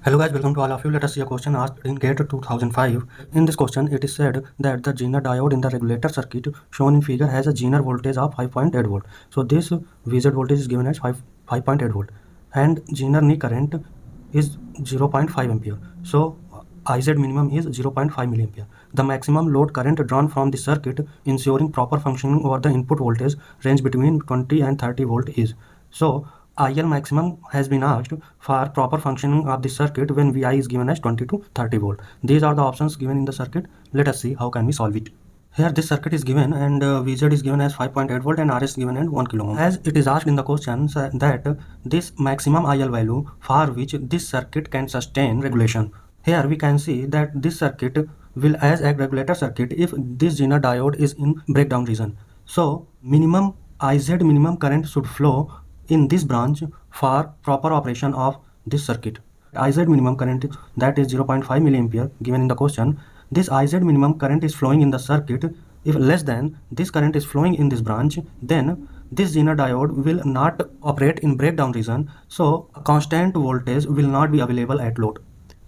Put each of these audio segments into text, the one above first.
Hello guys, welcome to all of you. Let us see a question asked in GATE 2005. In this question, it is said that the Zener diode in the regulator circuit shown in figure has a Zener voltage of 5.8 volt. So this VZ voltage is given as 5.8 volt and Zener knee current is 0.5 ampere. So IZ minimum is 0.5 milliampere. The maximum load current drawn from the circuit ensuring proper functioning over the input voltage range between 20 and 30 volt is. So IL maximum has been asked for proper functioning of the circuit when Vi is given as 20 to 30 volt. These are the options given in the circuit. Let us see how can we solve it. Here this circuit is given and VZ is given as 5.8 volt and RS is given as 1 kilo ohm. As it is asked in the question that this maximum IL value for which this circuit can sustain regulation. Here we can see that this circuit will as a regulator circuit if this Zener diode is in breakdown region. So minimum IZ minimum current should flow in this branch for proper operation of this circuit. IZ minimum current that is 0.5 milliampere given in the question. This IZ minimum current is flowing in the circuit. If less than this current is flowing in this branch, then this Zener diode will not operate in breakdown region, so a constant voltage will not be available at load.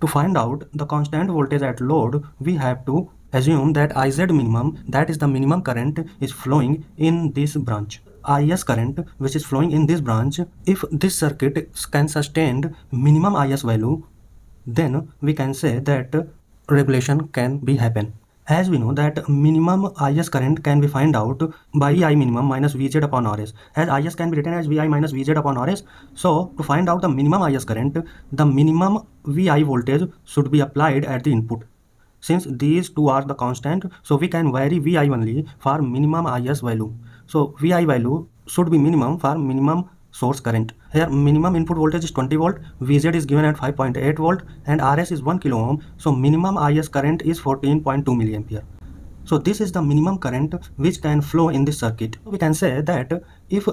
To find out the constant voltage at load, we have to assume that IZ minimum, that is the minimum current, is flowing in this branch. IS current which is flowing in this branch, if this circuit can sustain minimum IS value, then we can say that regulation can be happen. As we know that minimum IS current can be find out by VI minimum minus VZ upon RS. As IS can be written as VI minus VZ upon RS, so to find out the minimum IS current, the minimum VI voltage should be applied at the input. Since these two are the constant, so we can vary VI only for minimum IS value. So VI value should be minimum for minimum source current. Here minimum input voltage is 20 volt, VZ is given at 5.8 volt and RS is 1 kilo ohm. So minimum IS current is 14.2 milliampere. So this is the minimum current which can flow in this circuit. We can say that if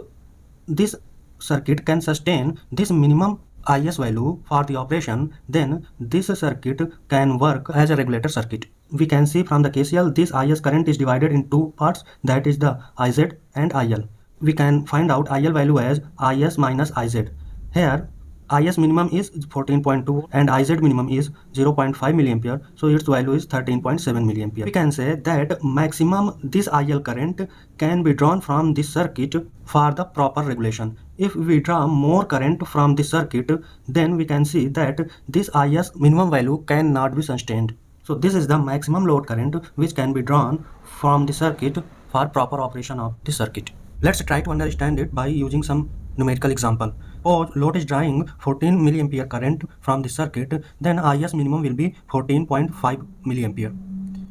this circuit can sustain this minimum IS value for the operation, then this circuit can work as a regulator circuit. We can see from the KCL this IS current is divided in two parts, that is the IZ and IL. We can find out IL value as IS minus IZ. Here IS minimum is 14.2 and IZ minimum is 0.5 milliampere, so its value is 13.7 milliampere. We can say that maximum this IL current can be drawn from this circuit for the proper regulation. If we draw more current from this circuit, then we can see that this IS minimum value cannot be sustained. So this is the maximum load current which can be drawn from the circuit for proper operation of the circuit. Let's try to understand it by using some numerical example. Or load is drawing 14 milliampere current from the circuit, then IS minimum will be 14.5 milliampere.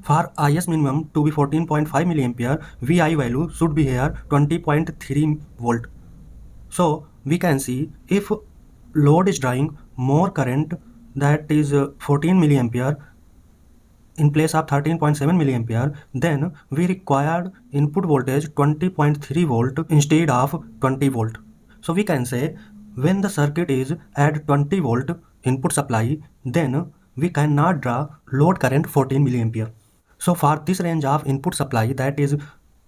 For IS minimum to be 14.5 milliampere, VI value should be here 20.3 volt. So we can see if load is drawing more current, that is 14 milliampere in place of 13.7 milliampere, then we required input voltage 20.3 volt instead of 20 volt. So we can say when the circuit is at 20 volt input supply, then we cannot draw load current 14 milliampere. So for this range of input supply, that is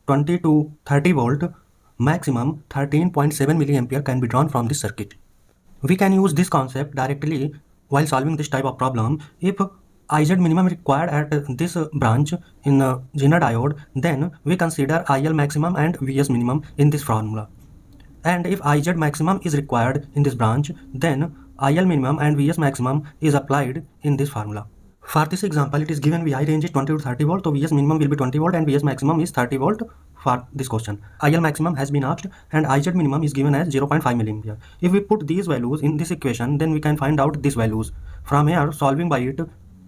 20 to 30 volt, maximum 13.7 milliampere can be drawn from this circuit. We can use this concept directly while solving this type of problem. If IZ minimum required at this branch in Zener diode, then we consider IL maximum and VS minimum in this formula. And if IZ maximum is required in this branch, then IL minimum and VS maximum is applied in this formula. For this example, it is given VI range is 20 to 30 volt, so VS minimum will be 20 volt and VS maximum is 30 volt for this question. IL maximum has been asked and IZ minimum is given as 0.5 milliampere. If we put these values in this equation, then we can find out these values. From here, solving by it,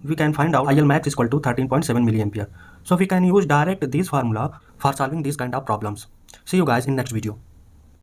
we can find out IL max is equal to 13.7 milliampere. So we can use direct this formula for solving these kind of problems. See you guys in next video.